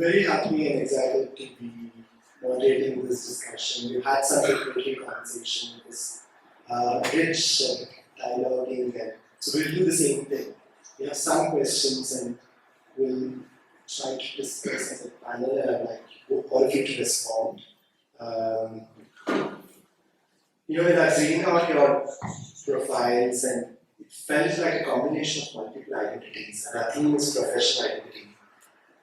very happy and excited to be moderating this discussion. We've had such a great conversation. It was rich dialoguing, and so we'll do the same thing. We have some questions and we'll try to discuss as a panel, and I'd like all of you to respond. When I was reading out your profiles, and it felt like a combination of multiple identities, and our theme is professional identity.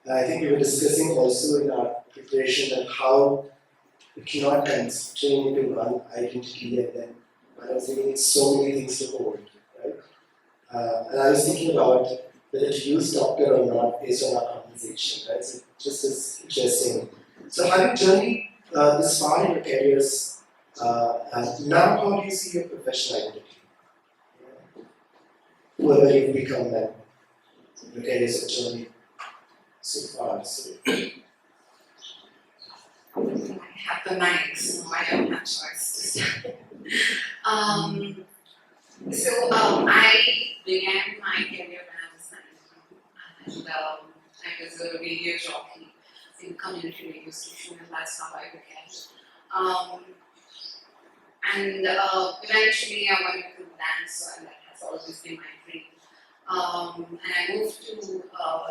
And I think we were discussing also in our preparation that how we cannot constrain into one identity, and then when I was reading it's so many things to hold, right? And I was thinking about whether to use doctor or not based on our conversation, right? So just as interesting. So having journeyed this far in your careers, now how do you see your professional identity? Whoever you've become then, your careers have journeyed so far. So. I have the mic, so I don't have choice to start. I began my career when I was 19, and I was a radio jockey in community radio station, and that's how I began. Eventually I wanted to dance, and that has always been my dream. And I moved to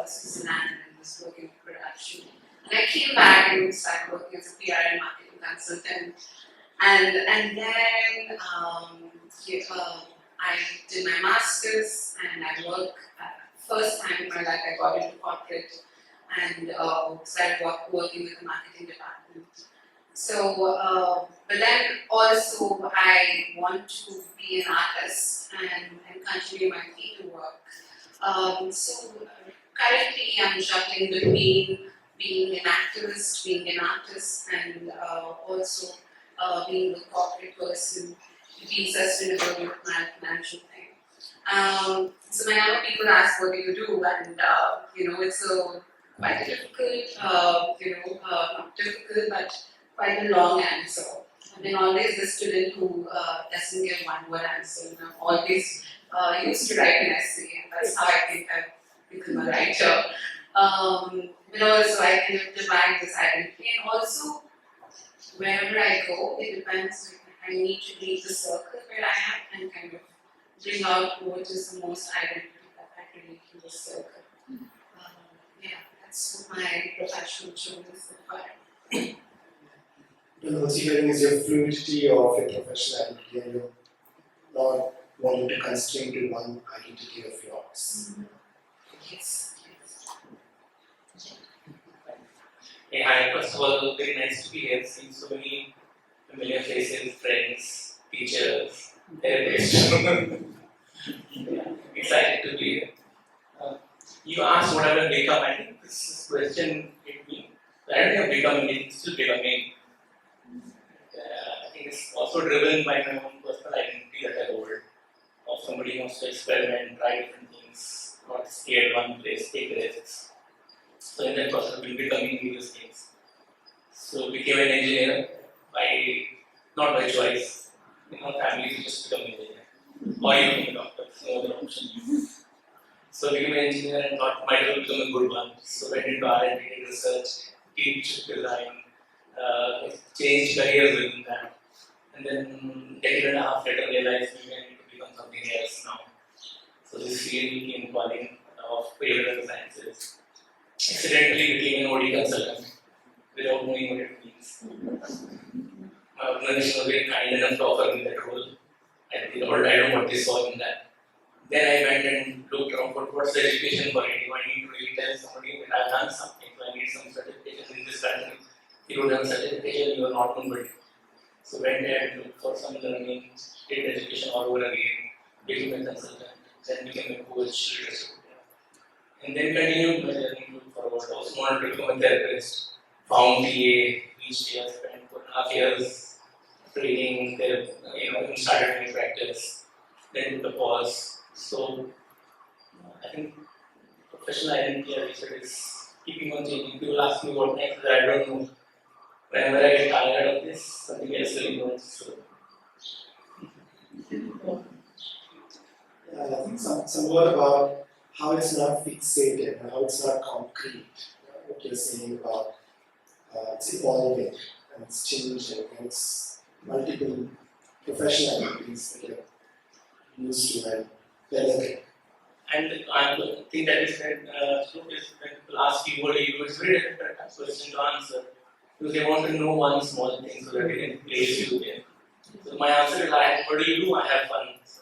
Switzerland and was working in production. And I came back and started working as a PR and marketing consultant. And then I did my master's, and I worked first time in my life I got into corporate and started working with the marketing department. So, but then also I want to be an artist and continue my theatre work. So currently I'm juggling between being an activist, being an artist, and also being a corporate person, being sustainable with my financial thing. So whenever people ask what do you do, and it's quite difficult, not difficult, but quite a long answer. I've been always the student who doesn't give one word answer. I'm always used to write an essay, and that's how I think I've become a writer. But also I kind of divide this identity, and also wherever I go, it depends. I need to leave the circle where I am and kind of bring out what is the most identity that I relate to the circle. That's what my professional journey is required. And what you're hearing is your fluidity of your professional identity, and you're not wanting to constrain to one identity of yours. Mm-hmm. Yes. Hey, hi, first of all, very nice to be here, seeing so many familiar faces, friends, teachers, therapists. Excited to be here. You asked what I will become. I think this question hit me. I don't think I'm becoming it, still becoming. I think it's also driven by my own personal identity that I hold, of somebody who wants to experiment, try different things, not scared one place, take risks. So in that process, I've been becoming various things. So became an engineer not by choice. Family is just become an engineer. Or you become a doctor, no other option. So became an engineer and thought might as well become a good one. So went into R&D, research, teach design, changed careers within that. And then a decade and a half later realized maybe I need to become something else now. So this field became calling of behavioral sciences. Accidentally became an OD consultant without knowing what it means. My organization was very kind enough to offer me that role. I don't know what they saw in that. Then I went and looked around for what's the education for it. I need to really tell somebody that I've done something, so I need some certification in this country. If you don't have a certification, you are not converted. So went there and looked for some learning, did education all over again, became a consultant, then became a coach, leadership. And then continued my journey moving forward. Also wanted to become a therapist, found TA, reached here, spent 4.5 years training there, started my practice, then took a pause. So I think professional identity, as I said, is keeping on changing. People ask me what next, I don't know. Whenever I get tired of this, something else will emerge. So. I think some word about how it's not fixated and how it's not concrete. what you're saying about it's evolving and it's changing and it's multiple professional activities that you're used to and developing. And I think that is when people ask you what do you do, it's very difficult question to answer because they want to know one small thing so that they can place you there. So my answer is what do you do? I have fun. So.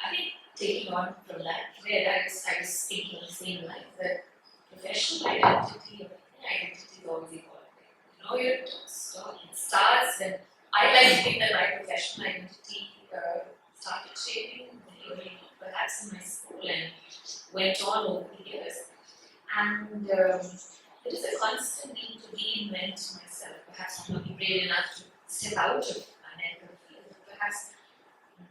I think taking on from that, I was thinking the same line that professional identity is always evolving. You know, you don't stop. It starts when I like to think that my professional identity started shaping perhaps in my school and went on over the years. And it is a constant need to reinvent myself. Perhaps I'm not brave enough to step out of my medical field, but perhaps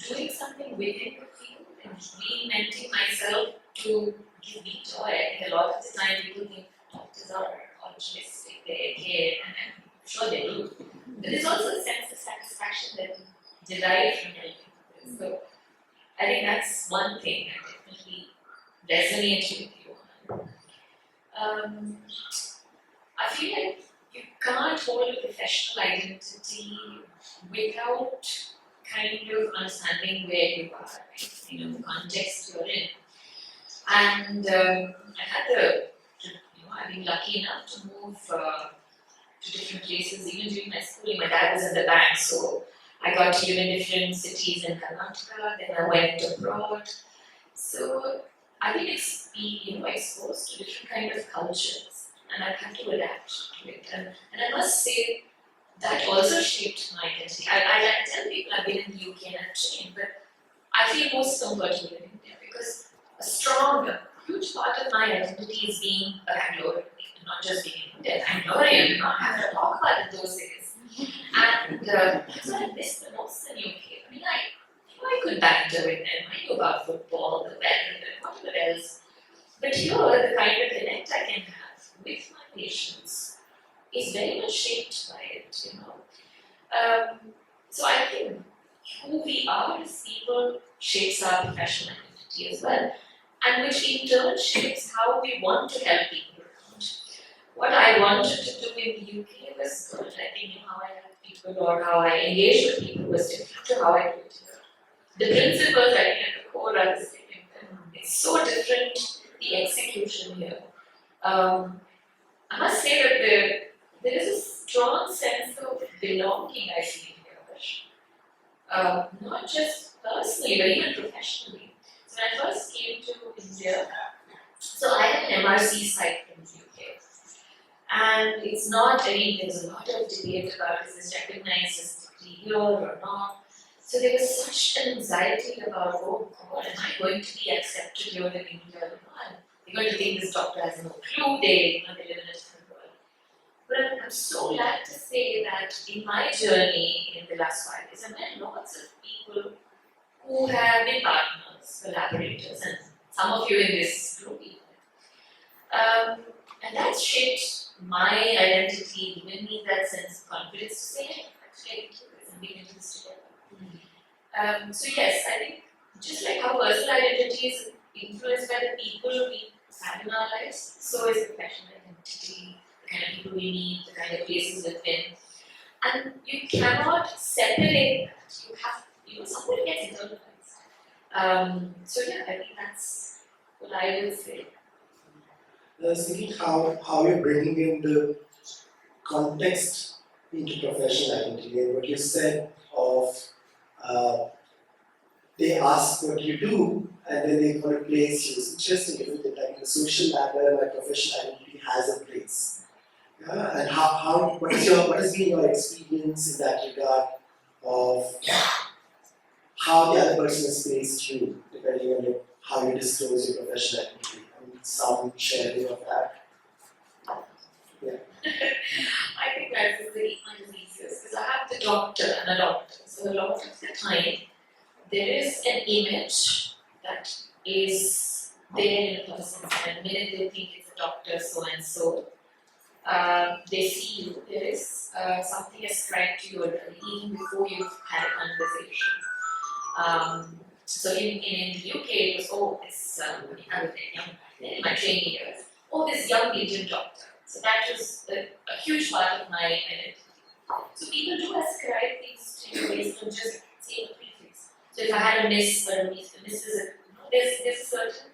doing something within the field and reinventing myself to give me joy. I think a lot of the time people think doctors are altruistic, they care, and I'm sure they do. But there's also a sense of satisfaction that derives from helping others. So I think that's one thing that definitely resonates with you. I feel like you can't hold a professional identity without kind of understanding where you are, right? You know, the context you're in. And I've been lucky enough to move to different places, even during my schooling. My dad was in the bank, so I got to live in different cities in Karnataka, then I went abroad. So I've been exposed to different kind of cultures, and I've had to adapt to it. And I must say, that also shaped my identity. I tell people I've been in the UK and I've trained, but I feel most comfortable in India because a huge part of my identity is being a Bangalorean, not just being Indian. Bangalorean, not having to talk about it those days. And that's what I miss the most in the UK. I mean, I could banter with them, I knew about football, the weather, and whatever else. But here, the kind of connect I can have with my patients is very much shaped by it, you know. So I think who we are as people shapes our professional identity as well, and which in turn shapes how we want to help people around. What I wanted to do in the UK was good. I think how I help people or how I engage with people was different to how I do it here. The principles I think at the core are the same. It's so different, the execution here. I must say that there is a strong sense of belonging I feel here, not just personally but even professionally. So when I first came to India, so I have an MRC site in the UK, and it's not there's a lot of debate about is this recognized as degree here or not. So there was such an anxiety about, oh God, am I going to be accepted here in India or not? They're going to think this doctor has no clue, they live in a different world. But I'm so glad to say that in my journey in the last 5 years, I've met lots of people who have been partners, collaborators, and some of you in this group even. And that's shaped my identity, given me that sense of confidence to say, hey, actually I can do this and we can do this together. So yes, I think just like how personal identity is influenced by the people we have in our lives, so is professional identity, the kind of people we meet, the kind of places we've been. And you cannot separate that. You have, something gets internalized. So yeah, I think that's what I will say. I was thinking how you're bringing in the context into professional identity and what you said of they ask what you do and then they want to place you. It's interesting, isn't it? Like in the social ladder, my professional identity has a place. Yeah? And what has been your experience in that regard of how the other person has placed you, depending on how you disclose your professional identity? Some sharing of that. Yeah. I think that's the very easiest because I have the doctor and a doctor. So a lot of the time, there is an image that is there in a person's mind. The minute they think it's a doctor so and so, they see you. There is something ascribed to you already, even before you've had a conversation. So in the UK, it was, oh, this, in my training years, oh, this young Indian doctor. So that was a huge part of my identity. So people do ascribe things to you based on just seeing a prefix. So if I had a miss or a miss is there's a certain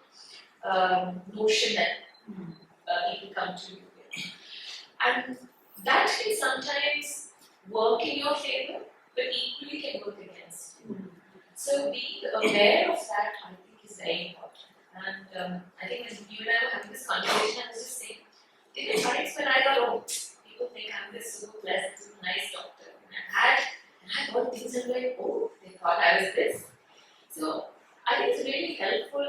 notion that people come to you with. And that can sometimes work in your favor, but equally can work against you. So being aware of that, I think, is very important. And I think as you and I were having this conversation, I was just saying, there were times when I thought, oh, people think I'm this super pleasant, nice doctor. And I thought things were like, oh, they thought I was this. So I think it's really helpful to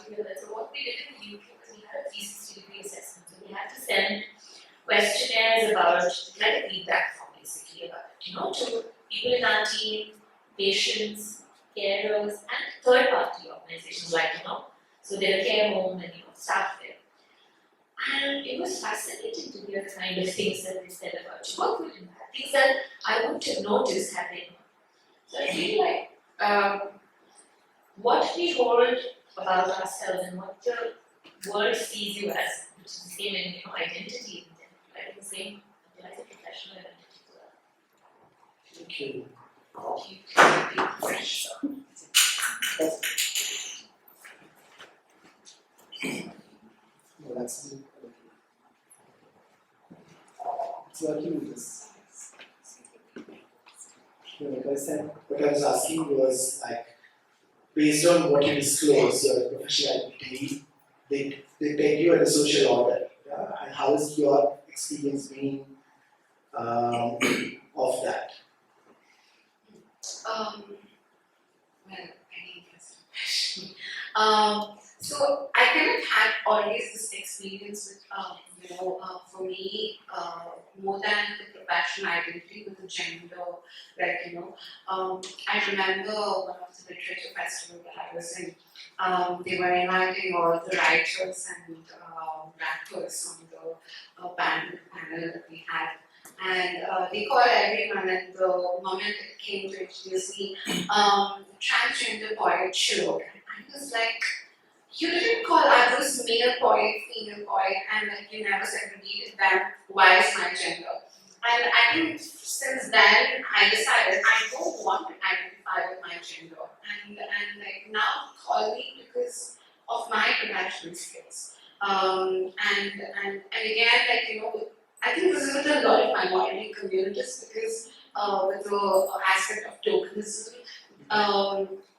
hear that. So what we did in the UK was we had a 360-degree assessment. So we had to send questionnaires about, like a feedback form basically about it, to people in our team, patients, carers, and third-party organizations like, so they're a care home and, staff there. And it was fascinating to hear the kind of things that they said about you, what good and bad, things that I wouldn't have noticed had they not. So I feel like what we hold about ourselves and what the world sees you as, which is the same in identity, I think the same applies to professional identity as well. Thank you. No, that's good. So what you this? Like I said, what I was asking was like, based on what you disclose, your professional identity, they peg you at a social order. Yeah? And how is your experience been of that? Well, any question. So I kind of had always this experience with, for me, more than the professional identity with the gender, like, I remember one of the literature festivals that I was in, they were inviting all the writers and rappers on the panel that we had. And they called everyone, and the moment it came to introduce me, transgender poet Shilok. And I was like, you didn't call others male poet, female poet, and like you never segregated them. Why is my gender? And I think since then I decided I don't want to identify with my gender, and like now call me because of my professional skills. And again, like I think this is with a lot of minority communities because with the aspect of tokenism,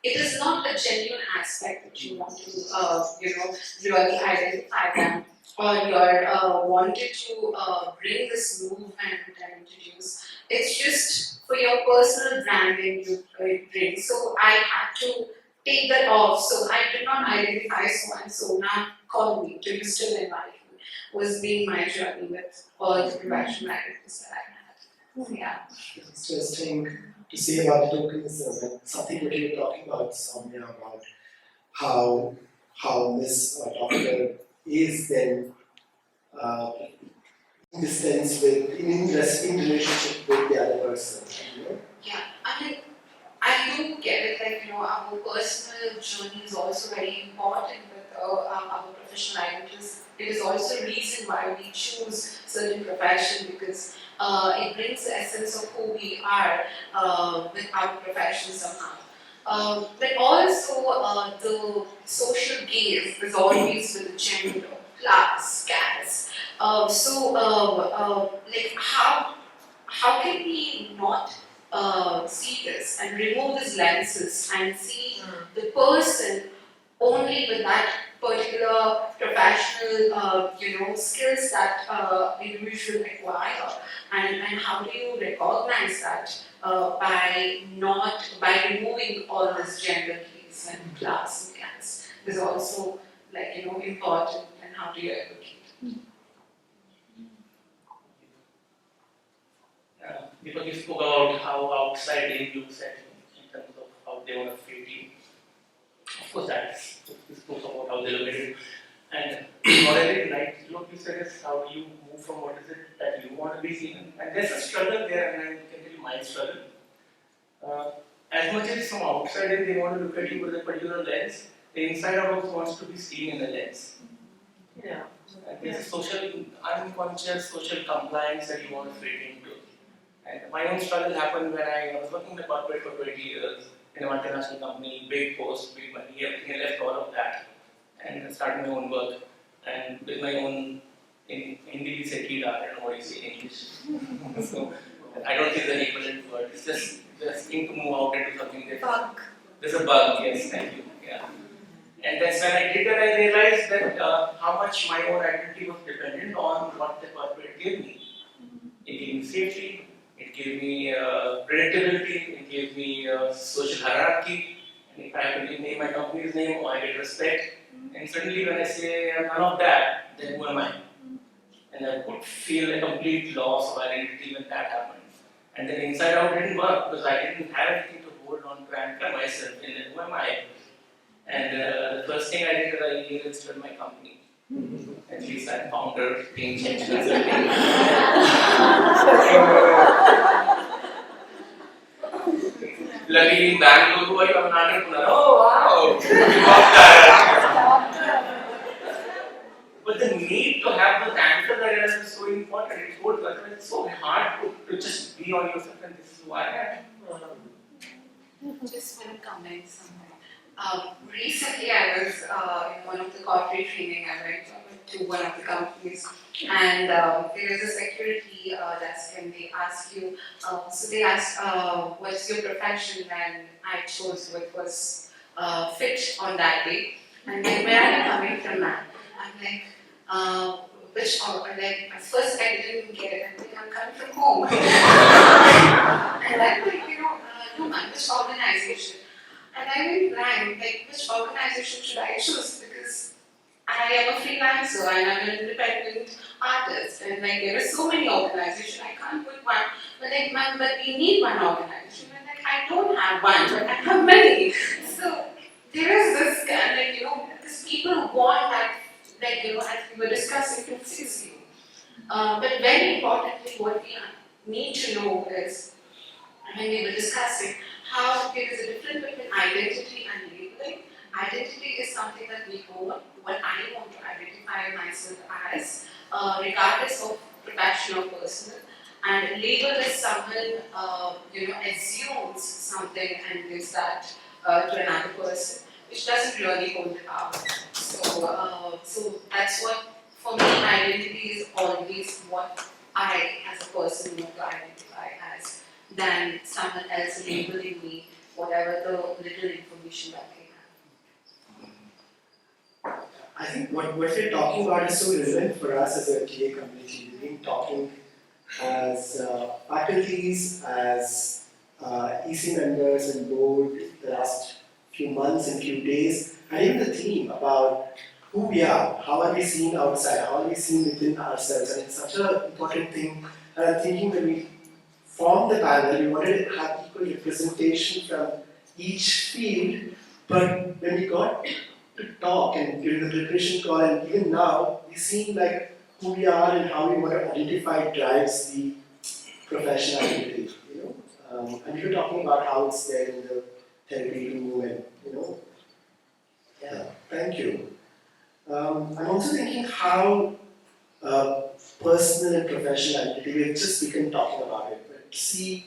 it is not a genuine aspect that you want to, really identify them, or you're wanted to bring this movement and introduce. It's just for your personal branding you bring. So I had to take that off. So I did not identify so and so. Now call me. Do you still invite me? Was being my journey with all the professional activities that I had. So, yeah. It's interesting to say about the tokenism and something that you were talking about, Sowmya, about how this doctor is then in distance with, in relationship with the other person. Yeah, I mean, I do get it, like, our personal journey is also very important with our professional identities. It is also a reason why we choose certain profession because it brings the essence of who we are with our profession somehow. But also the social gaze is always with the gender, class, caste. Like how can we not see this and remove these lenses and see the person only with that particular professional, skills that individual acquire, and how do you recognize that by removing all this gender gaze and class and caste is also important, and how do you advocate? Deepak, you spoke about how outside in you set in terms of how they want to fit you. Of course, you spoke about how they look at you. And what I really liked, what you said is how you move from what is it that you want to be seen. And there's a struggle there, and I can tell you my struggle. as much as from outside in they want to look at you with a particular lens, the inside out also wants to be seen in the lens. Yeah. There's a social, unconscious social compliance that you want to fit into. And my own struggle happened when I was working in the corporate for 20 years in a multinational company, big post, big money, everything. I left all of that and started my own work and with my own, in Hindi we say kida, I don't know what you say in English. So I don't think there's an equivalent word. It's just thing to move out into something different. Bug. There's a bug, yes, thank you. Yeah. And that's when I did that, I realized that how much my own identity was dependent on what the corporate gave me. It gave me safety, it gave me predictability, it gave me social hierarchy, and if I have to name my company's name, I get respect. And suddenly when I say none of that, then who am I? And I could feel a complete loss of identity when that happened. And then inside out didn't work because I didn't have anything to hold on to anchor myself in. Who am I? And the first thing I did was I registered my company. At least I founder being changed consulting. Luckily in Bangalore, I'm an entrepreneur. Oh wow! But the need to have those anchors that is so important. It's so hard to just be on yourself, and this is who I am. Just want to comment something. Recently, I was in one of the corporate training. I went to one of the companies, and there is a security desk, and they ask you. So they asked, "What's your profession?" And I chose what was fit on that day. And then where are you coming from now? I'm like, which like at first I didn't get it. I'm like, I'm coming from home. And I'm like, no man, which organization? And I went blank, like which organization should I choose? Because I am a freelancer and I'm an independent artist, and like there are so many organizations, I can't put one. But like, man, but we need one organization. And like, I don't have one, but I have many. So there is this kind of, because people want that, like, as we were discussing, to fix you. But very importantly, what we need to know is, when we were discussing, how there is a difference between identity and labeling. Identity is something that we own, what I want to identify myself as, regardless of professional or personal. And label is someone, assumes something and gives that to another person, which doesn't really hold power. So that's what, for me, identity is always what I, as a person, want to identify as, than someone else labeling me whatever the little information that they have. I think what we're talking about is so relevant for us as a TA community. We've been talking as faculties, as EC members and board the last few months and few days, and even the theme about who we are, how are we seen outside, how are we seen within ourselves, and it's such an important thing. And I'm thinking when we formed the panel, we wanted to have equal representation from each field, but when we got to talk and during the preparation call, and even now, we seem like who we are and how we want to identify drives the professional identity, and we were talking about how it's there in the therapy room, and yeah, thank you. I'm also thinking how personal and professional identity, we've just begun talking about it, but to see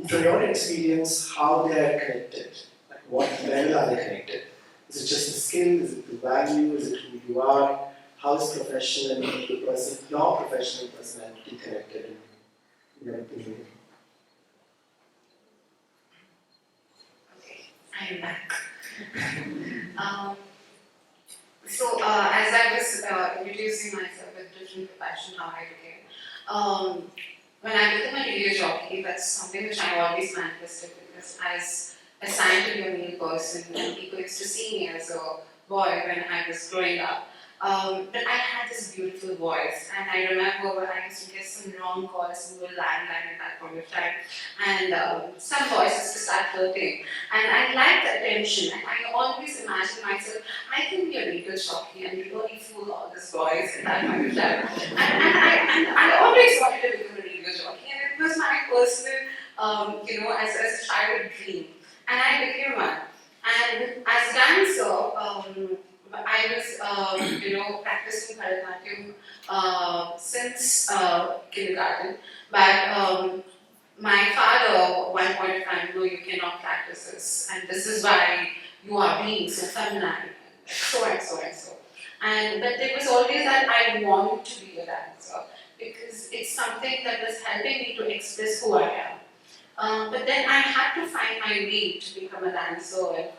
from your experience how they are connected, like what level are they connected? Is it just the skill, is it the value, is it who you are? How is professional and your professional personality connected in your opinion? Okay, I am back. As I was introducing myself with different profession, how I became, when I became a radio jockey, that's something which I always manifested, because as assigned to be a male person, and people used to see me as a boy when I was growing up. But I had this beautiful voice, and I remember I used to get some wrong calls who were landline at that point of time, and some voices to start flirting. And I liked the attention, and I always imagined myself, I can be a radio jockey and really fool all these boys at that point of time. And I always wanted to become a radio jockey, and it was my personal, as a childhood dream. and I became one. And as a dancer, I was, practicing Bharatanatyam since kindergarten. But my father, at one point of time, no, you cannot practice this, and this is why you are being so feminine, so and so and so. But there was always that I want to be a dancer because it's something that was helping me to express who I am. But then I had to find my way to become a dancer and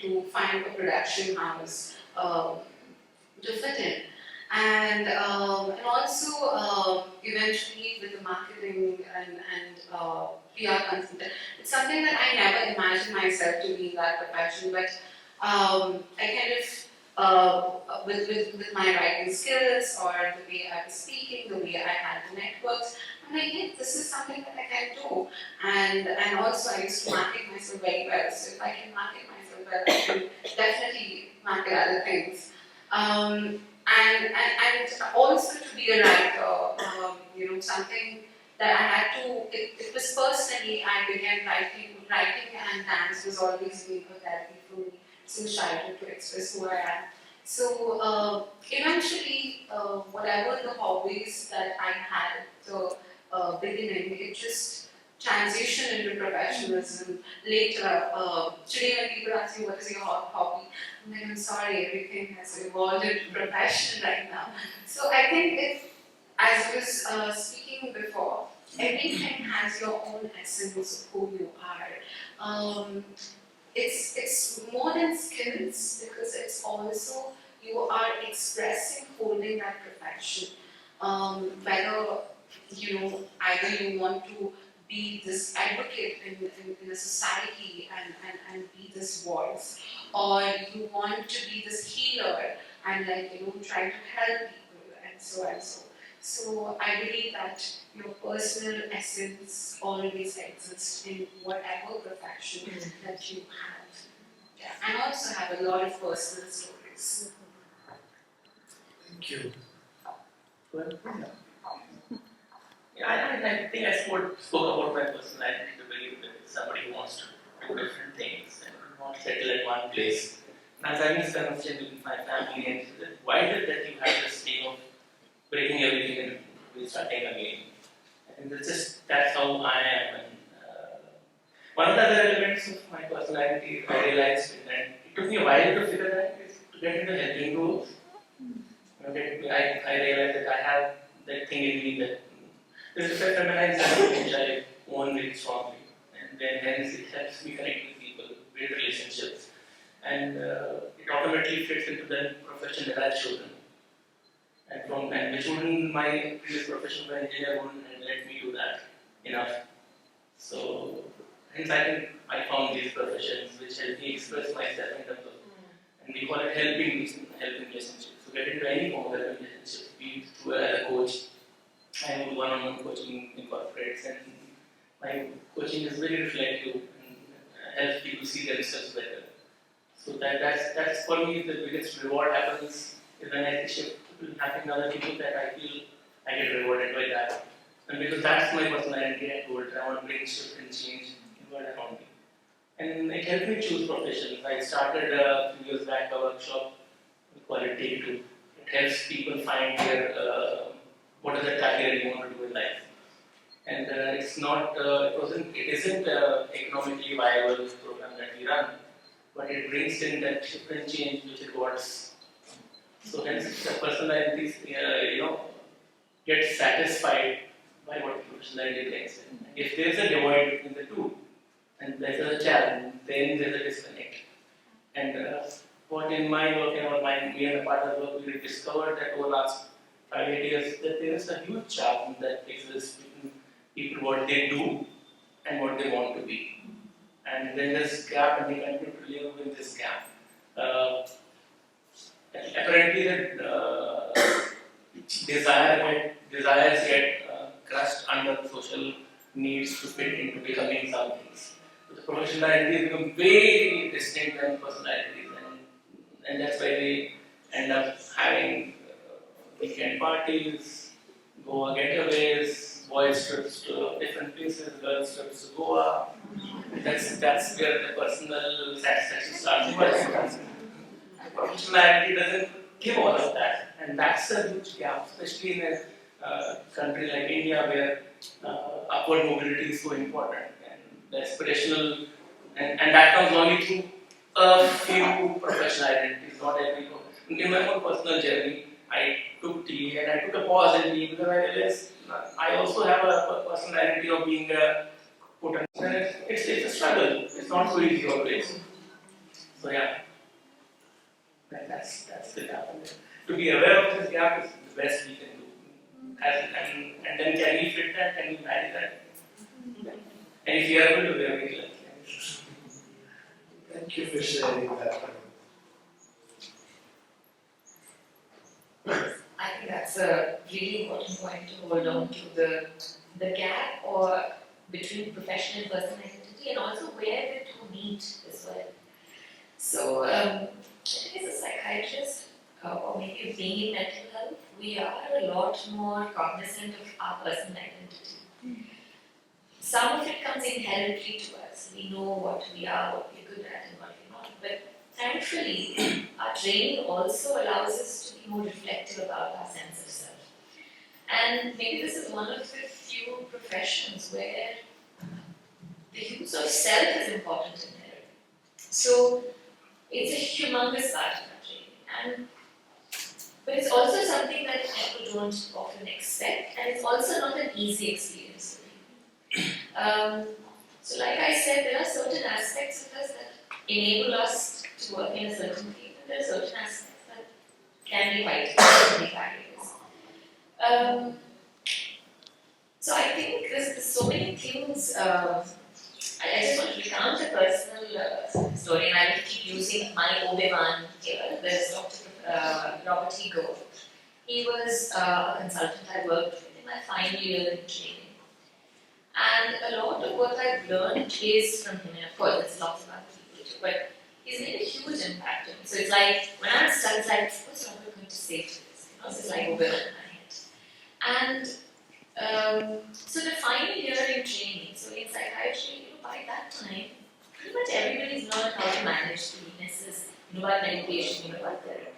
to find a production house to fit in. And also eventually with the marketing and PR consultant, it's something that I never imagined myself to be in that profession, but I kind of, with my writing skills or the way I was speaking, the way I had the networks, I'm like, yeah, this is something that I can do. And also I used to market myself very well, so if I can market myself well, I can definitely market other things. And also to be a writer, something that I had to, it was personally, I began writing and dance was always being a therapy for me since childhood to express who I am. So eventually, whatever the hobbies that I had at the beginning, it just transitioned into professionalism. Later, today when people ask me what is your hobby, I'm like, I'm sorry, everything has evolved into profession right now. So I think as I was speaking before, everything has your own essence of who you are. It's more than skills because it's also you are expressing, holding that perfection. Whether either you want to be this advocate in a society and be this voice, or you want to be this healer and try to help people and so and so. So I believe that your personal essence always exists in whatever profession that you have. Yeah. And also have a lot of personal stories. Thank you. I think I spoke about my personality to believe that somebody who wants to do different things and not settle at one place. And as I was conversation with my family, and said, why is it that you have this thing of breaking everything and restarting again? And that's how I am. And one of the other elements of my personality, I realized, and it took me a while to figure that, is to get into helping roles. I realized that I have that thing in me that this is a feminine side which I own very strongly, and then hence it helps me connect with people, build relationships, and it automatically fits into the profession that I've chosen. And which wouldn't my previous profession of engineer wouldn't let me do that enough. So hence I found these professions which help me express myself in terms of, and we call it helping relationships. So get into any form of helping relationships, be it through as a coach. I do one-on-one coaching in corporates, and my coaching is very reflective and helps people see themselves better. So that's for me the biggest reward happens is when I shift to helping other people that I feel I get rewarded by that. And because that's my personality, I told I want to bring shift and change in what around me. And it helped me choose professions. I started a few years back a workshop, we call it Take Two. It helps people find their what is the career you want to do in life. And it isn't economically viable program that we run, but it brings in that shift and change which it wants. So hence the personalities, get satisfied by what professionality brings in. And if there is a divide between the two, and there's a challenge, then there's a disconnect. And what in my work and what me and the partner work, we discovered that over the last 5-8 years that there is a huge challenge that exists between people what they do and what they want to be. And then there's gap, and they continue to live with this gap. Apparently, the desires get crushed under social needs to fit into becoming some things. So the professionalities become very distinct than personalities, and that's why they end up having weekend parties, Goa getaways, boys trips to different places, girls trips to Goa, That's where the personal satisfaction starts. But professional identity doesn't give all of that, and that's a huge gap, especially in a country like India where upward mobility is so important, and the aspirational, and that comes only through a few professional identities, not every. In my own personal journey, I took tea and I took a pause in tea because I realized I also have a personal identity of being a potential. It's a struggle. It's not so easy always. So yeah, that's the gap. And to be aware of this gap is the best we can do. And then can we fit that? Can we marry that? And if you are able to, we are very lucky. Thank you for sharing that. I think that's a really important point to hold on to, the gap or between professional and personal identity, and also where the two meet as well. So, I think as a psychiatrist, or maybe being in mental health, we are a lot more cognizant of our personal identity. Some of it comes inherently to us. We know what we are, what we're good at, and what we're not. But thankfully, our training also allows us to be more reflective about our sense of self. And maybe this is one of the few professions where the use of self is important in therapy. So it's a humongous part of our training. But it's also something that people don't often expect, and it's also not an easy experience for people. So like I said, there are certain aspects of us that enable us to work in a certain field, and there are certain aspects that can be quite barriers. So I think there's so many things. I just want to recount a personal story, and I will keep using my Obi-Wan here. There's Dr. Robert E. Gore. He was a consultant I worked with in my final year in training. And a lot of what I've learned is from him, and of course there's lots of other people too, but he's made a huge impact on me. So it's like, when I'm stuck, it's like, what's Robert going to say to this? You know, so it's like Obi-Wan in my head. And so the final year in training, so in psychiatry, by that time, pretty much everybody's learned how to manage the weaknesses, you know about meditation, you know about therapy.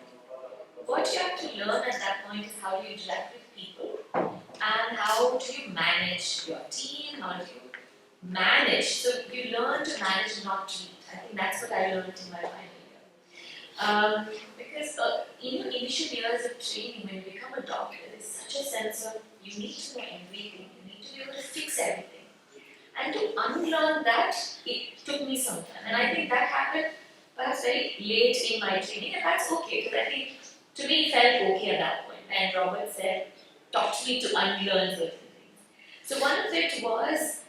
What you have to learn at that point is how do you interact with people, and how do you manage your team, how do you manage, so you learn to manage and not treat. I think that's what I learned in my final year. Because in your initial years of training, when you become a doctor, there's such a sense of you need to know everything, you need to be able to fix everything. And to unlearn that, it took me some time. And I think that happened perhaps very late in my training, and that's okay, because I think to me it felt okay at that point. And Robert said, taught me to unlearn certain things. So one of it was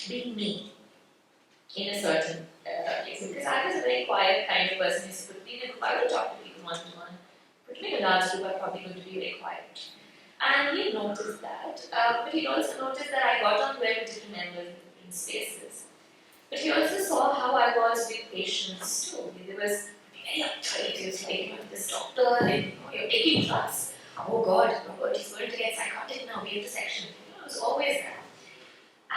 being me in a certain place. Because I was a very quiet kind of person, who put me in a group. I would talk to people one-to-one. Put me in a large group, I'm probably going to be very quiet. And he noticed that, but he also noticed that I got on well with different members in different spaces. But he also saw how I was with patients too. There was very uptight, he was like, you know, this doctor, and, you know, you're taking drugs. Oh God, Robert, he's going to get psychotic now, we have the section. You know, it was always that.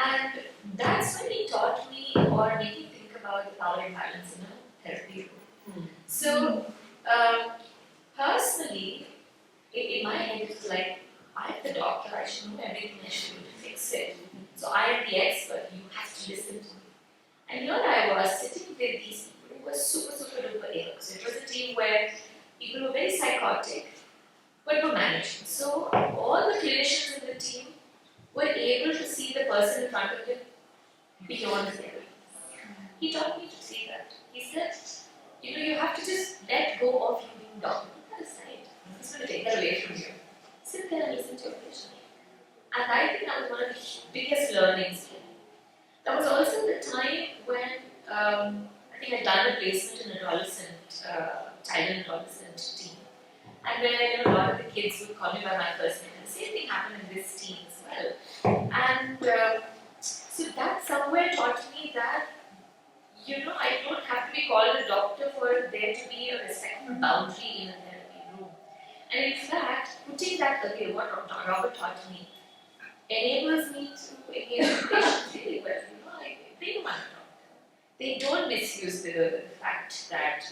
And that's when he taught me, or made me think about the power imbalance in a therapy room. So, personally, in my head, it was like, I'm the doctor, I should know everything, I should be able to fix it. So I am the expert, you have to listen to me. And here I was sitting with these people who were super duper ill. So it was a team where people were very psychotic, but were managing. So all the clinicians in the team were able to see the person in front of them beyond their. He taught me to see that. He said, you know, you have to just let go of you being doctor. Put that aside. I'm just going to take that away from you. Sit there and listen to your patient. And I think that was one of the biggest learnings here. That was also the time when I think I'd done a placement in adolescent, child and adolescent team. And where, you know, a lot of the kids would call me by my first name. And the same thing happened in this team as well. And so that somewhere taught me that, you know, I don't have to be called a doctor for there to be a respectful boundary in a therapy room. And in fact, putting that away, what Robert taught me, enables me to engage with patients really well. You know, they know I'm a doctor. They don't misuse the fact that,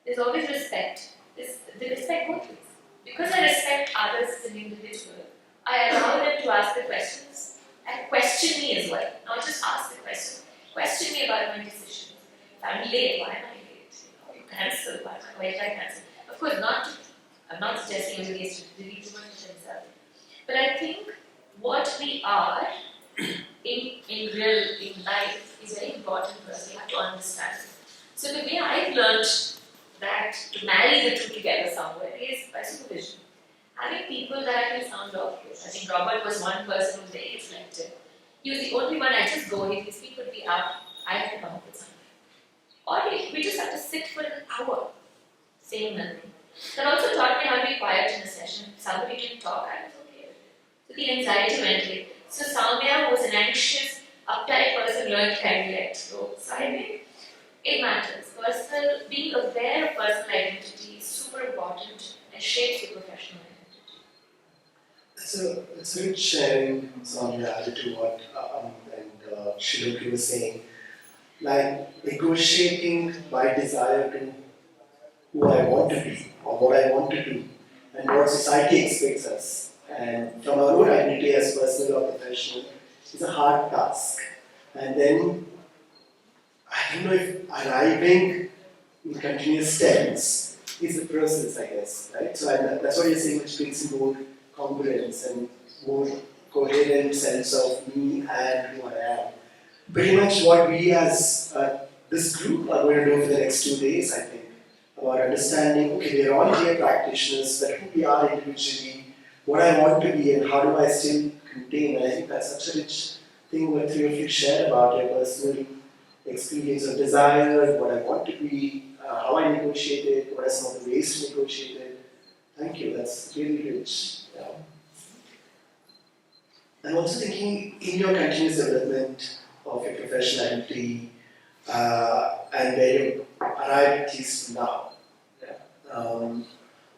there's always respect. They respect both ways. Because I respect others as an individual, I allow them to ask the questions and question me as well. Not just ask the question. Question me about my decisions. If I'm late, why am I late? You cancel, why did I cancel? Of course, I'm not suggesting everybody has to delete too much of themselves. But I think what we are in life is very important for us. We have to understand. So the way I've learned that to marry the two together somewhere is by supervision. Having people that I can sound off with. I think Robert was one person who was very reflective. He was the only one I just go, if his feet would be up, I have to come up with something. Or we just have to sit for an hour saying nothing. That also taught me how to be quiet in a session. If somebody didn't talk, I was okay with it. So the anxiety went away. So Sowmya, who was an anxious, uptight person, learned kind of let go. So I think it matters. Being aware of personal identity is super important and shapes your professional identity. It's a good sharing, Sowmya, added to what and Shilok was saying. Like negotiating my desire to who I want to be or what I want to do and what society expects us. And from our own identity as personal or professional is a hard task. And then I don't know if arriving in continuous steps is the process, I guess, right? So that's what you're saying, which brings in more congruence and more coherent sense of me and who I am. Pretty much what we as this group are going to do for the next 2 days, I think, about understanding, okay, we are all here practitioners, but who we are individually, what I want to be and how do I still contain. And I think that's such a rich thing what three of you shared about your personal experience of desire, what I want to be, how I negotiate it, what are some of the ways to negotiate it. Thank you, that's really rich. Yeah. I'm also thinking in your continuous development of your professional identity and where you arrive at least now. Yeah.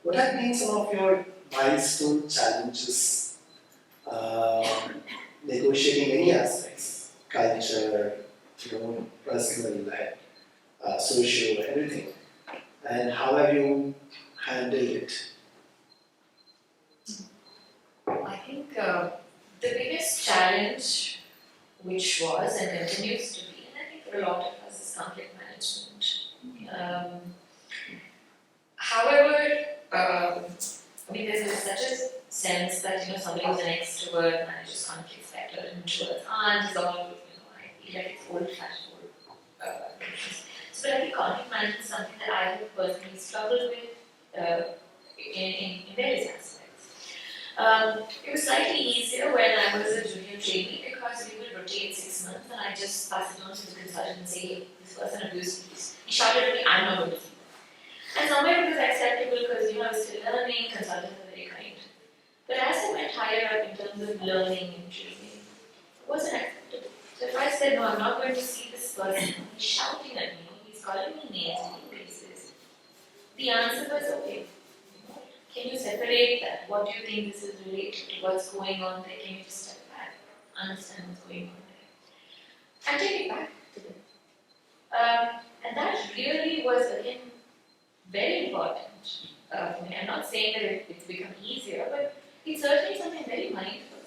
What have been some of your milestone challenges negotiating any aspects, culture, personal, social, everything, and how have you handled it? I think the biggest challenge, which was and continues to be, and I think for a lot of us, is conflict management. However, there's such a sense that somebody who's an extrovert manages conflicts better, and introverts aren't. Is all I feel like it's old-fashioned. So, but I think conflict management is something that I have personally struggled with in various aspects. It was slightly easier when I was a junior trainee because we would rotate 6 months and I just pass it on to the consultant and say, hey, this person abused me. He shouted at me, I'm not going to do it. And somewhere it was acceptable because I was still learning, consultants are very kind. But as I went higher up in terms of learning and training, it wasn't acceptable. So if I said, no, I'm not going to see this person, he's shouting at me, he's calling me names, basis, the answer was okay. Can you separate that? What do you think this is related to? What's going on there? Can you just step back, understand what's going on there, and take it back to them? And that really was, again, very important for me. I'm not saying that it's become easier, but it's certainly something very mindful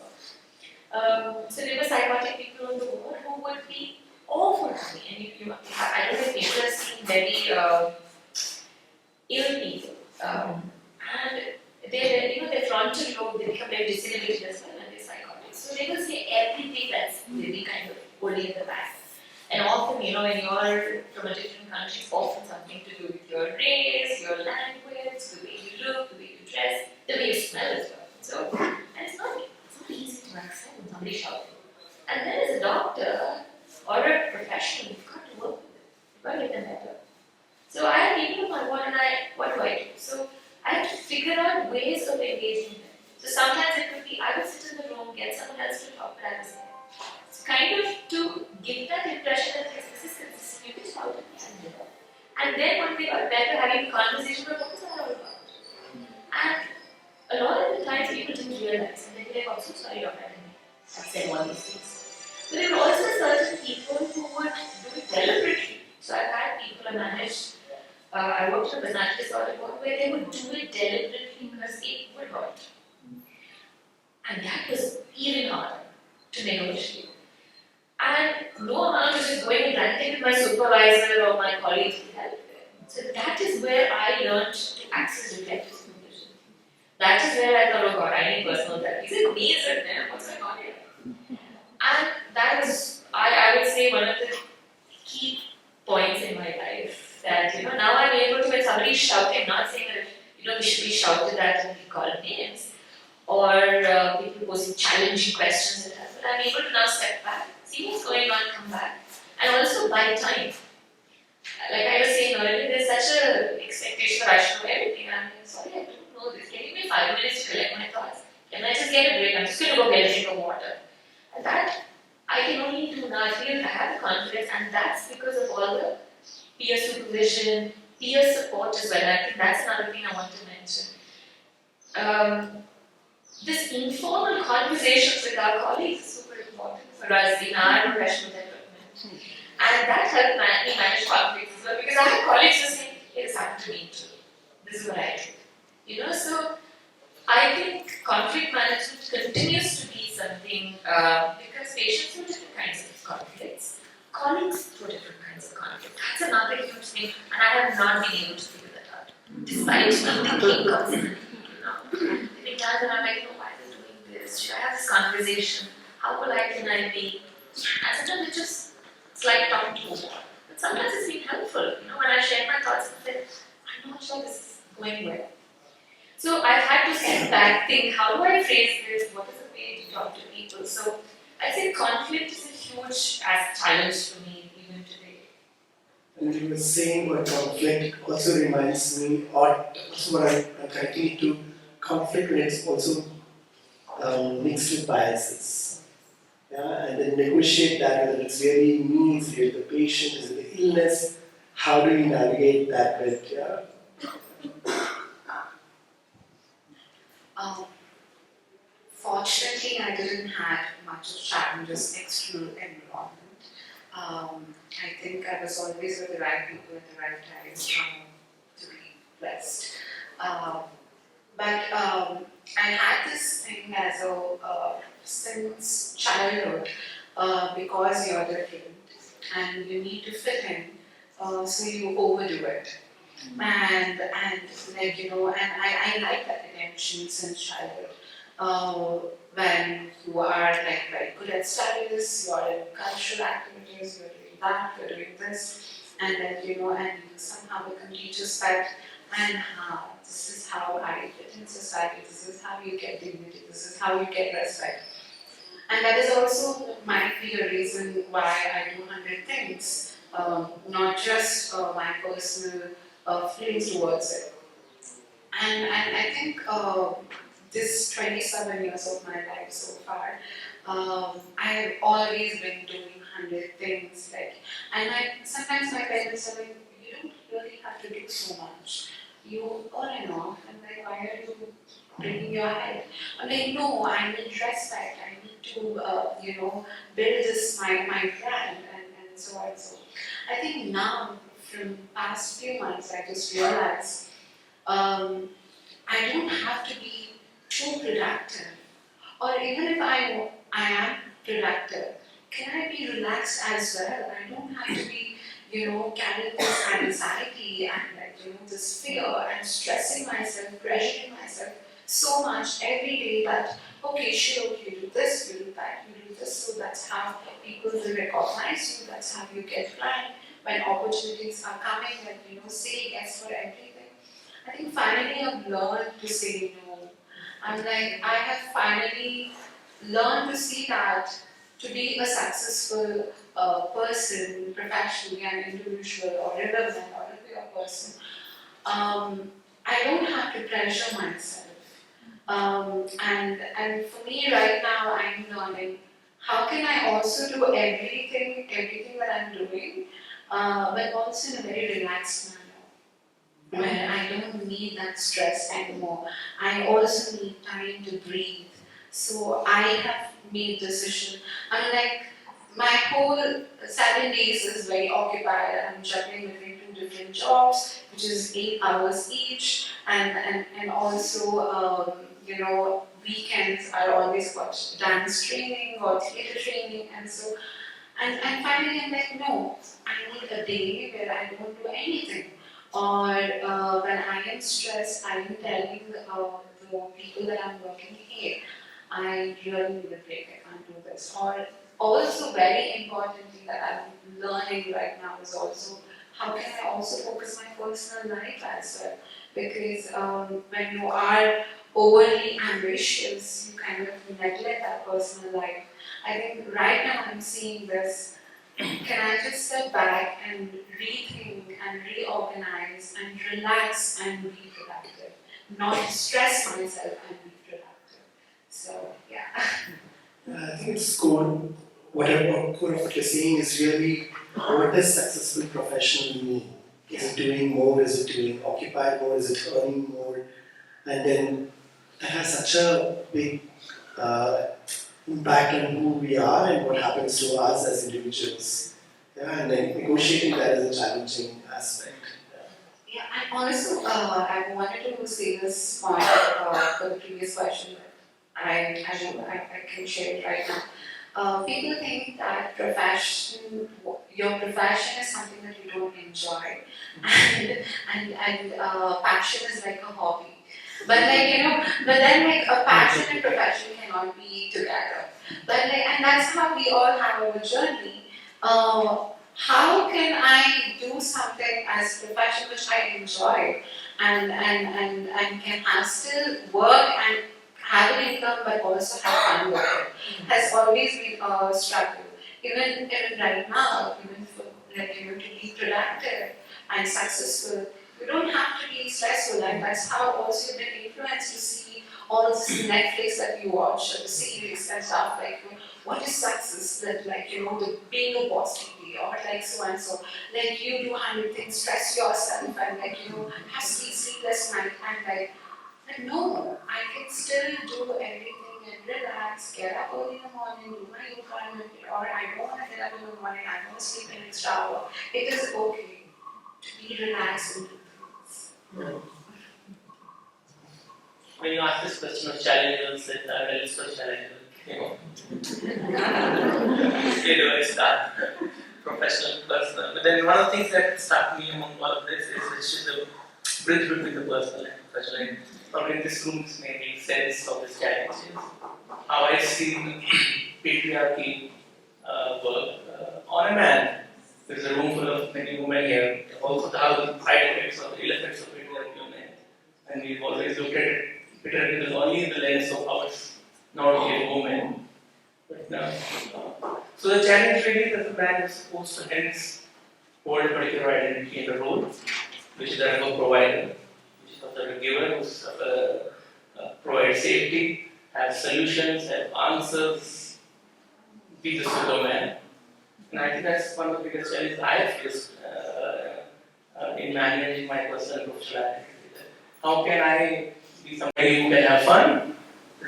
of. So there were psychotic people on the board who would be awful to me, and I don't know if people have seen very ill people. And their frontal lobe, they become very disseminated as well, and they're psychotic. So they will say everything that's really kind of holding in the back. And often, when you're from a different country, it's often something to do with your race, your language, the way you look, the way you dress, the way you smell as well. So, and it's not easy to accept when somebody shouts. And then as a doctor or a professional, you've got to work with it. You've got to get them better. So I had people on board and what do I do? So I had to figure out ways of engaging them. So sometimes it could be, I would sit in the room, get someone else to talk, but I was there. So kind of to give that impression that this is consistent, you can shout at me and then when they got better, having a conversation about what is that all about? And a lot of the times people didn't realize, and they'd be like, oh, so sorry, Dr. I've said all these things. But there were also certain people who would do it deliberately. So I've had people I managed. I worked in a personality disorder board where they would do it deliberately because it would hurt. And that was even harder to negotiate. And no amount of just going and ranting with my supervisor or my colleagues would help. So that is where I learned to access reflective supervision. That is where I thought, oh God, I need personal therapy. Is it me? Is it them? What's going on here? And that was, I would say, one of the key points in my life. That, now I'm able to, when somebody's shouting, not saying that, we should be shouted at and be called names, or people posing challenging questions and that, but I'm able to now step back, see what's going on, come back, and also buy time. Like I was saying earlier, there's such an expectation that I should know everything. I'm like, sorry, I don't know this. Can you give me 5 minutes to collect my thoughts? Can I just get a break? I'm just going to go get a drink of water. And that I can only do now. I feel I have the confidence, and that's because of all the peer supervision, peer support as well. I think that's another thing I want to mention. This informal conversations with our colleagues is super important for us in our professional development. And that helped me manage conflicts as well, because I had colleagues who saying, hey, this happened to me too. This is what I do. So I think conflict management continues to be something, because patients have different kinds of conflicts, colleagues through different kinds of conflicts. That's another huge thing, and I have not been able to figure that out, despite me thinking constantly. There have been times when I'm like, why are they doing this? Should I have this conversation? How polite can I be? And sometimes it's like talking to a wall. But sometimes it's been helpful. When I share my thoughts, I'm not sure this is going well. So I've had to sit back, think, how do I phrase this? What is the way to talk to people? So I think conflict is a huge challenge for me even today. And you were saying about conflict also reminds me, or also what I'm connecting to conflict when it's also mixed with biases. Yeah, and then negotiate that, whether it's really me, it's really the patient, is it the illness, how do you navigate that with, Fortunately, I didn't have much of challenges external environment. I think I was always with the right people at the right time to be blessed. But I had this thing as since childhood, because you're different and you need to fit in, so you overdo it. And like and I like that attention since childhood. When you are like very good at studies, you are in cultural activities, you're doing that, you're doing this, and then and you somehow become teachers that, and this is how I fit in society, this is how you get dignity, this is how you get respect. And that is also might be a reason why I do 100 things, not just my personal feelings towards it. And I think this 27 years of my life so far, I have always been doing 100 things. And sometimes my parents are like, you don't really have to do so much. You earn enough, and like, why are you bringing your head? I'm like, no, I need respect. I need to, build this my brand, and so on. So I think now, from past few months, I just realized I don't have to be too productive, or even if I am productive, can I be relaxed as well? I don't have to be, carrying this anxiety and this fear and stressing myself, pressuring myself so much every day that, okay, Shilok, you do this, you do that, you do this, so that's how people will recognize you, that's how you get ranked. When opportunities are coming, then say yes for everything. I think finally I've learned to say no. I'm like, I have finally learned to see that to be a successful person, professionally and individual or relevant or to be a person, I don't have to pressure myself. And for me right now, I'm learning how can I also do everything that I'm doing, but also in a very relaxed manner, where I don't need that stress anymore. I also need time to breathe. So I have made decision. I'm like, my whole 7 days is very occupied. I'm juggling between 2 different jobs, which is 8 hours each, and also weekends are always got dance training or theatre training, and finally I'm like, no, I need a day where I don't do anything. Or when I am stressed, I am telling the people that I'm working, hey, I really need a break, I can't do this. Or also very importantly that I'm learning right now is also how can I also focus my personal life as well. Because when you are overly ambitious, you kind of neglect that personal life. I think right now I'm seeing this. Can I just step back and rethink and reorganize and relax and be productive? Not stress myself and be productive. So, yeah. I think it's core. Whatever core of what you're saying is really what does successful professional mean? Is it doing more? Is it doing occupied more? Is it earning more? And then that has such a big impact on who we are and what happens to us as individuals. Yeah, and then negotiating that is a challenging aspect. Yeah, and also, I wanted to say this point for the previous question, but I can share it right now. People think that your profession is something that you don't enjoy, and passion is like a hobby. But but then a passion and profession cannot be together. But and that's how we all have our journey. How can I do something as a profession which I enjoy and can have still work and have an income but also have fun with it? Has always been a struggle. Even right now, even for to be productive and successful, you don't have to be stressful, and that's how also you've been influenced to see all this Netflix that you watch, or the series and stuff what is success? That the being a boss lady or so and so. You do 100 things, stress yourself, and have sleepless night, and but no, I can still do everything and relax, get up early in the morning, do my yoga, or I don't want to get up in the morning, I want to sleep an extra hour. It is okay to be relaxed and do things. When you ask this question of challenges, that analysts for challenges, it's that professional, personal. But then one of the things that struck me among all of this is the bridge between the personal and professional. And probably in this room, this may make sense of this challenge. How I see patriarchy work on a man. There's a room full of many women here. Also, how the side effects or ill effects of patriarchy on men. And we've always looked at it patriarchy only in the lens of how it's not only a woman. But now, so the challenge really is that the man is supposed to hence hold a particular identity and a role, which is that of a provider, which is of the giver, who's provide safety, have solutions, have answers, be the Superman. And I think that's one of the biggest challenges I have faced in managing my personal and professional activities. How can I be somebody who can have fun,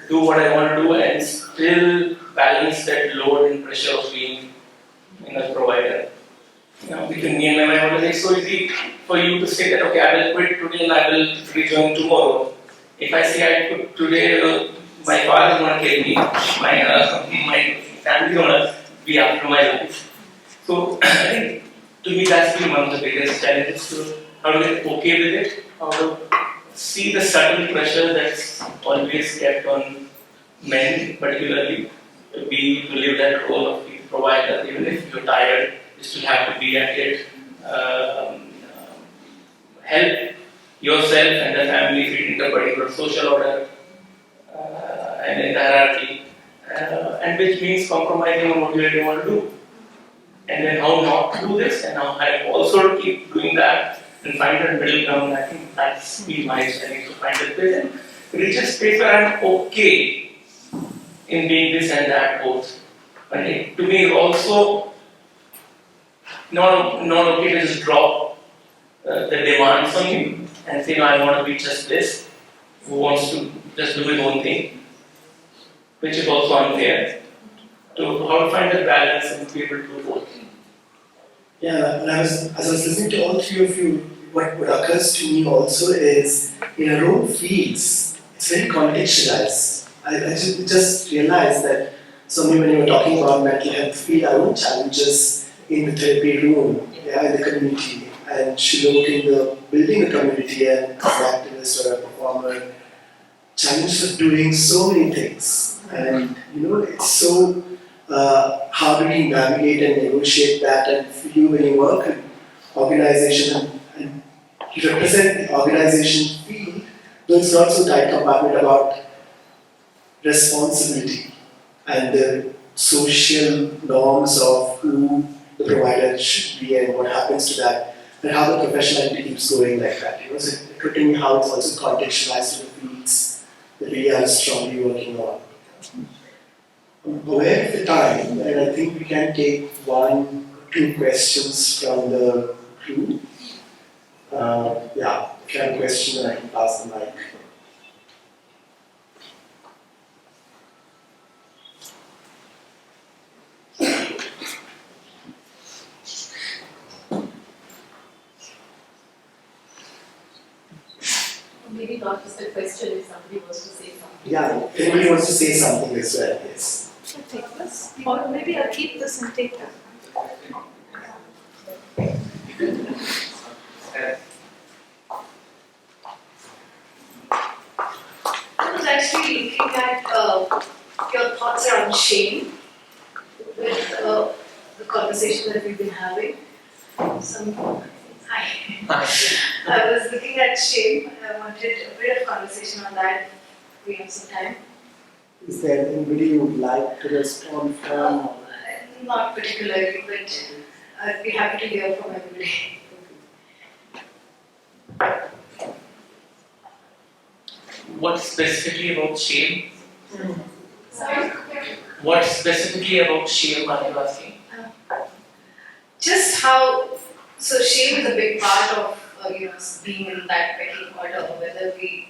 do what I want to do, and still balance that load and pressure of being a provider? Between me and my wife, it's so easy for you to say that, okay, I will quit today and I will rejoin tomorrow. If I say I quit today, my father is going to kill me, my family is going to be after my life. So I think to me that's been one of the biggest challenges, to how to get okay with it, how to see the subtle pressure that's always kept on men particularly to live that role of being provider. Even if you're tired, you still have to be at it. Help yourself and the family fit into a particular social order and in the hierarchy, and which means compromising on what you really want to do. And then how not to do this, and how I also keep doing that and find that middle ground. I think that's been my challenge, to find a place and reach a space where I'm okay in being this and that both. But it, to me, also not okay to just drop the demands on me and say, no, I want to be just this, who wants to just do his own thing, which is also unfair. how to find the balance and be able to do both. Yeah, and as I was listening to all three of you, what occurs to me also is in our own fields, it's very contextualized. I just realized that Sowmya, when you were talking about mental health field, our own challenges in the therapy room, yeah, in the community, and Shilok in the building a community and as an activist or a performer, challenges of doing so many things. And it's so how do we navigate and negotiate that? And for you, when you work in organization and you represent the organization field, though it's not so tight compartment about responsibility and the social norms of who the provider should be and what happens to that, and how the professional identity keeps going like that. So it occurred to me how it's also contextualized to the fields that we are strongly working on. I'm aware of the time, and I think we can take 1 or 2 questions from the crew. Yeah, if you have a question, I can pass the mic. Maybe not just a question if somebody wants to say something. Yeah, if anybody wants to say something as well, yes. I'll take this, or maybe I'll keep this and take that. I was actually looking at your thoughts around shame with the conversation that we've been having. Hi. I was looking at shame. I wanted a bit of conversation on that. We have some time. Is there anybody you would like to respond from? Not particularly, but I'd be happy to hear from everybody. What specifically about shame? Sorry? What specifically about shame are you asking? Just how, so shame is a big part of being in that pecking order, whether we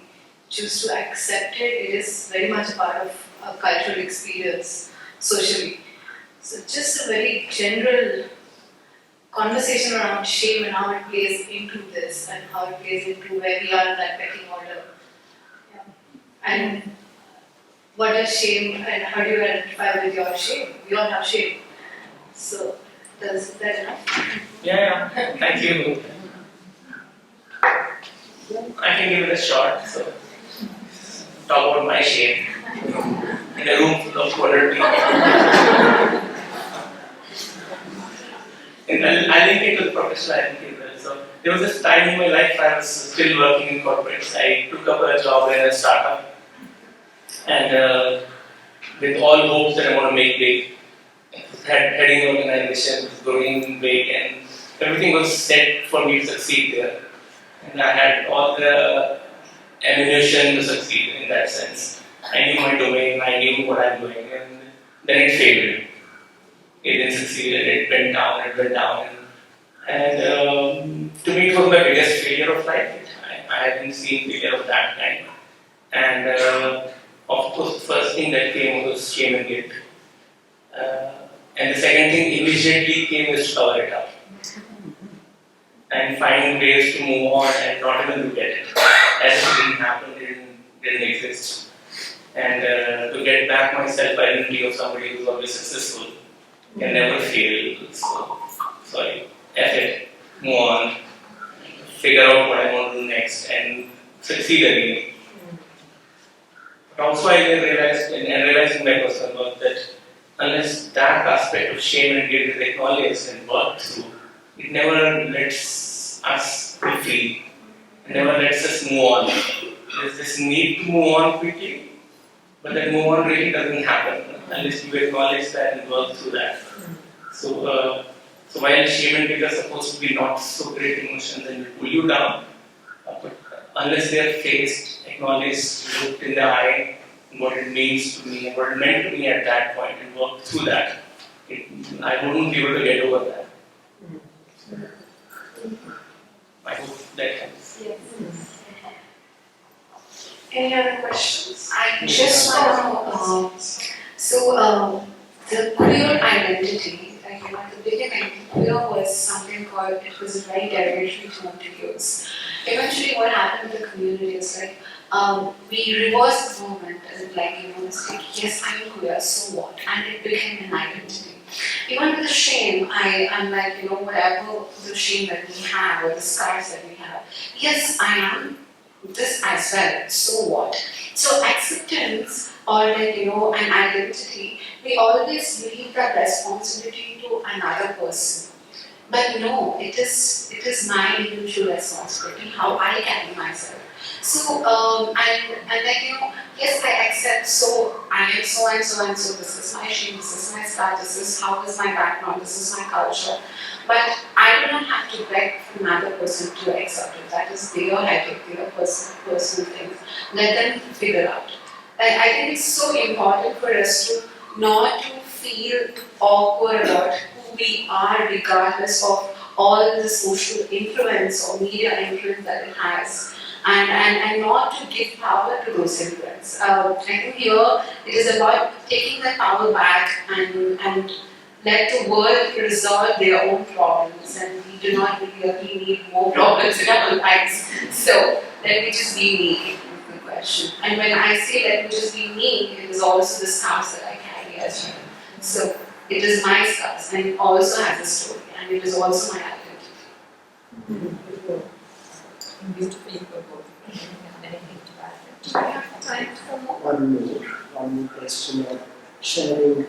choose to accept it, it is very much a part of a cultural experience socially. So just a very general conversation around shame and how it plays into this and how it plays into where we are in that pecking order. Yeah. And what is shame and how do you identify with your shame? We all have shame. So, is that enough? Yeah, thank you. I can give it a shot. So, talk about my shame in a room full of 200 people. And I link it to the professional identity as well. So, there was this time in my life I was still working in corporates. I took up a job in a startup, and with all hopes that I want to make big. Heading the organization, growing big, and everything was set for me to succeed there. And I had all the ammunition to succeed in that sense. I knew my domain, I knew what I'm doing, and then it failed. It didn't succeed, and it went down. And to me, it was my biggest failure of life. I hadn't seen failure of that kind. And of course, the first thing that came was shame and guilt. And the second thing immediately came was to cover it up and find ways to move on and not even look at it as if it didn't happen, didn't exist. And to get back my self-identity of somebody who's always successful can never fail. So, sorry, F it, move on, figure out what I want to do next and succeed again. But also I realized in my personal work that unless that aspect of shame and guilt is acknowledged and worked through, it never lets us be free. It never lets us move on. There's this need to move on quickly, but that move on really doesn't happen unless you acknowledge that and work through that. So while shame and guilt are supposed to be not so great emotions and will pull you down, but unless they are faced, acknowledged, looked in the eye, what it means to me and what it meant to me at that point and work through that, I wouldn't be able to get over that. I hope that helps. Yes. Any other questions? I just want to know, the queer identity, like at the beginning, queer was something called, it was a very derogatory term to use. Eventually what happened with the community is like, we reversed the movement and it's like, yes, I'm queer, so what? And it became an identity. Even with the shame, I'm like, whatever the shame that we have or the scars that we have, yes, I am this as well, so what? So acceptance or an identity, we always leave that responsibility to another person. But no, it is my individual responsibility, how I carry myself. So, yes, I accept, so I am so and so and so, this is my shame, this is my scar, this is how is my background, this is my culture. But I do not have to beg for another person to accept it. That is their headache, their personal things. Let them figure out. I think it's so important for us to not to feel awkward about who we are regardless of all the social influence or media influence that it has. And not to give power to those influence. I think here it is about taking that power back and let the world resolve their own problems, and we do not really need more problems in our lives. So let me just be me, is the question. And when I say let me just be me, it is also the scars that I carry as well. So it is my scars, and it also has a story, and it is also my identity. Beautifully put. Anything to add? Do I have time for more? One more question of sharing.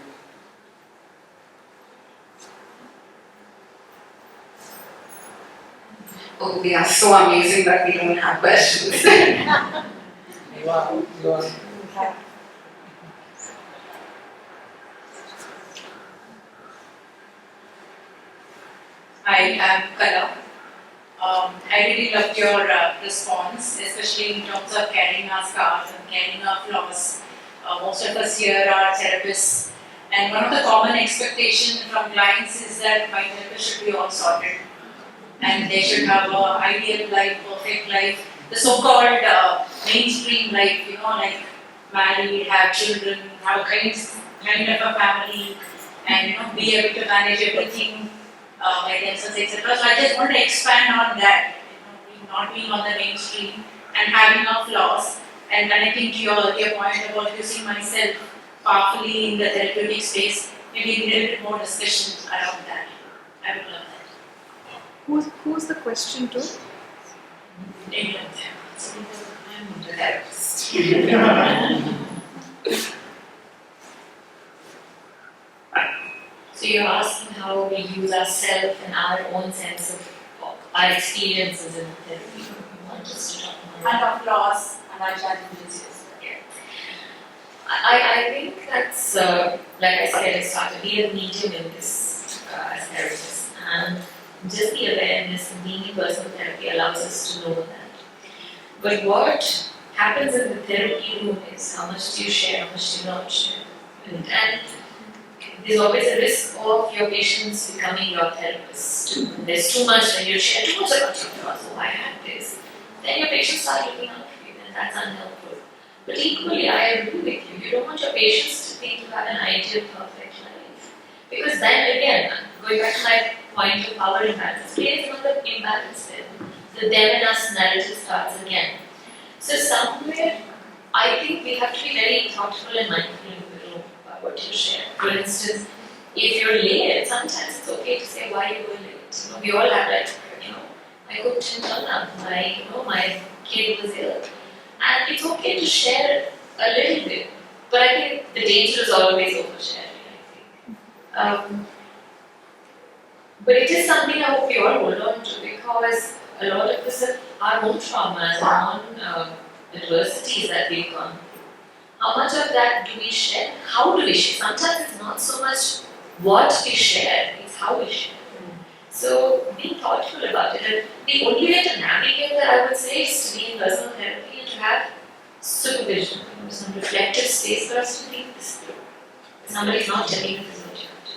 Oh, we are so amazing that we don't have questions. You are. Hi, I'm Kala. I really loved your response, especially in terms of carrying our scars and carrying our flaws. Most of us here are therapists, and one of the common expectations from clients is that my therapist should be all sorted, and they should have an ideal life, perfect life, the so-called mainstream life, like married, have children, have a kind of a family, and be able to manage everything by themselves, etc. So I just want to expand on that, not being on the mainstream and having our flaws, and connecting to your point about using myself powerfully in the therapeutic space. Maybe a little bit more discussion around that. I would love that. Who's the question to? England. I'm the therapist. So you're asking how we use ourselves and our own sense of our experiences in therapy. You want us to talk more And our flaws and our challenges. Yeah. I think that's, like I said, I started to be a medium in this as therapists, and just the awareness of being in personal therapy allows us to know that. But what happens in the therapy room is how much do you share, how much do you not share. And there's always a risk of your patients becoming your therapists too. There's too much and you share too much about your flaws. Oh, I had this. Then your patients start looking up for you, and that's unhelpful. But equally, I agree with you. You don't want your patients to think you have an ideal, perfect life. Because then again, going back to my point of power imbalance, creates another imbalance there. The them and us narrative starts again. So somewhere, I think we have to be very thoughtful and mindful in the room about what you share. For instance, if you're late, sometimes it's okay to say why you were late. We all have that, I couldn't turn up, my kid was ill. And it's okay to share a little bit, but I think the danger is always oversharing, I think. But it is something I hope we all hold on to, because a lot of this is our own traumas, our own adversities that we've gone through. How much of that do we share? How do we share? Sometimes it's not so much what we share, it's how we share. So being thoughtful about it. And the only way to navigate that, I would say, is to be in personal therapy and to have supervision, some reflective space for us to think this through. Somebody's not telling you this is what you have to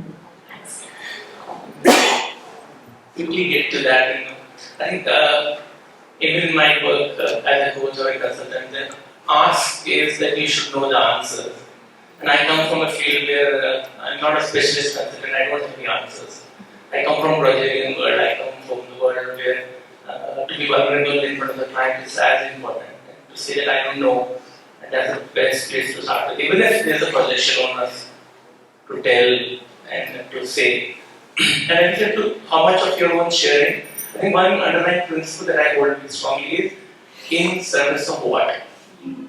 do. Thanks. Quickly get to that, I think even in my work as a coach or a consultant, the ask is that you should know the answers. And I come from a field where I'm not a specialist consultant, I don't have the answers. I come from Brazilian world, I come from the world where to be vulnerable in front of the client is as important. And to say that I don't know, and that's the best place to start with. Even if there's a projection on us to tell and to say. And I think to how much of your own sharing, I think one underlying principle that I hold strongly is in service of what? Am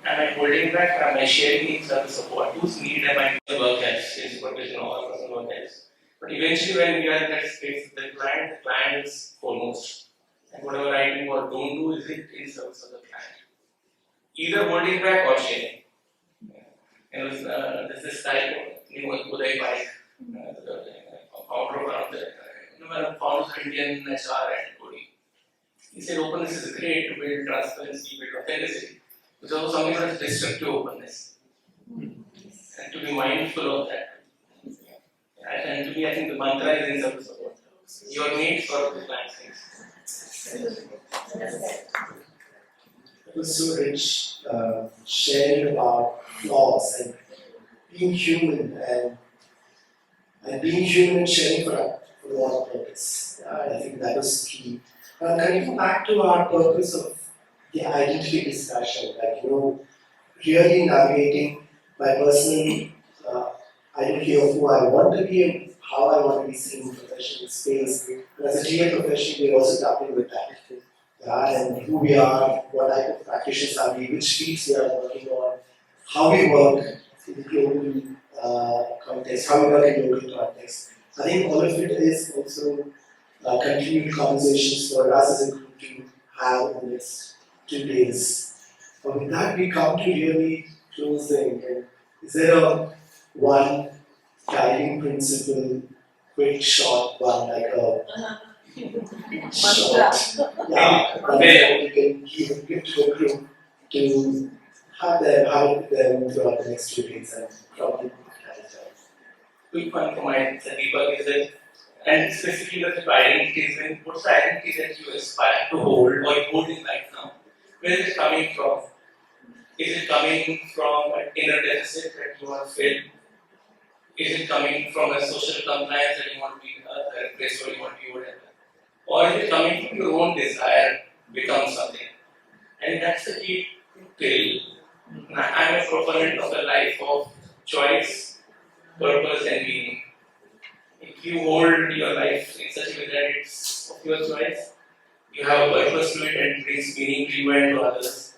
I holding back or am I sharing in service of what? Whose need am I doing work as? Is supervision or personal work as? But eventually when we are in that space with the client is foremost. And whatever I do or don't do is it in service of the client. Either holding back or sharing. There's this guy named Uday Paik, founder of founders of Indian HR and Kodi. He said openness is great to build transparency, build authenticity. It's also something that is destructive openness. And to be mindful of that. And to me, I think the mantra is in service of what? Your needs or the client's needs. It was so rich, sharing about flaws and being human and being human and sharing for what purpose. I think that was key. Coming back to our purpose of the identity discussion, really navigating my personal identity of who I want to be and how I want to be seen in professional space. And as a TA professional, we're also tapping with that. And who we are, what type of practitioners are we, which fields we are working on, how we work in the global context, how we work in local context. I think all of it is also continued conversations for us as a group to have in the next 2 days. But with that, we come to really closing. And is there a one guiding principle, quick, short one, like a short, one that you can give to a group to have them throughout the next 2 days and probably Quick one from my Deepak is that, and specifically with identities, what's the identity that you aspire to hold or you're holding right now? Where is it coming from? Is it coming from an inner deficit that you want to fill? Is it coming from a social compliance that you want to be a therapist or you want to be whatever? Or is it coming from your own desire to become something? And that's the key till. I'm a proponent of a life of choice, purpose and meaning. If you hold your life in such a way that it's of your choice, you have a purpose to it and it brings meaning to you and to others.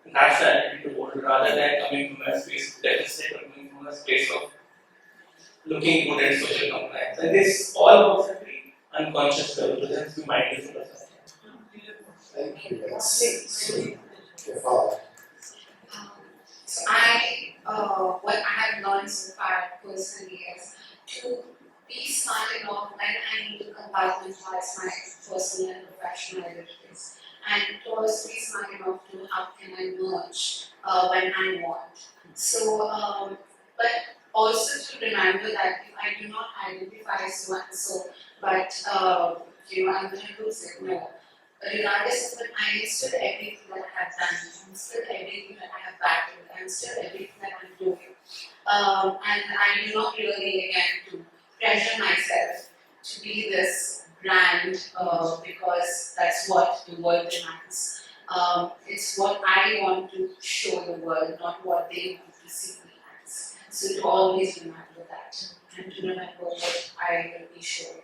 And that's the attitude to hold rather than coming from a space of deficit or coming from a space of looking good at social compliance. And this all works at the unconscious level, so that's the mindful of that. Thank you. That's so profound. So what I have learned so far personally is to be smart enough when I need to compartmentalize my personal and professional identities, and to also be smart enough to how can I merge when I want. So, but also to remember that if I do not identify so and so, but I'm going to lose it. No. Regardless of what I am still everything that I have done, I'm still everything that I have battled, I'm still everything that I'm doing. And I do not really, again, to pressure myself to be this brand because that's what the world demands. It's what I want to show the world, not what they want to see me as. So to always remember that and to remember what I will be showing.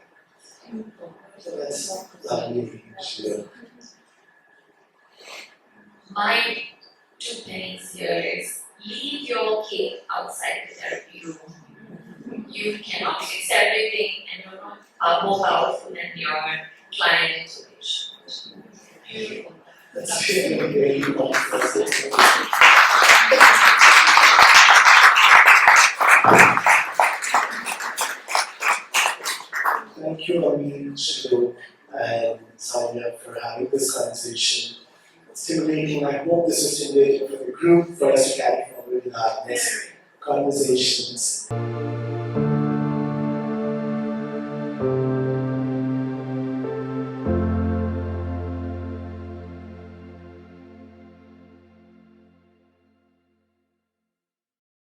So that's lovely. Shilok. My 2 pennies here is leave your cake outside the therapy room. You cannot fix everything and you're not more powerful than your client intuition. Beautiful. That's really wonderful. Thank you, Ameet, Shilok, and Sowmya for having this conversation. Stimulating. I hope this was stimulating for the group for us to carry forward in our next conversations.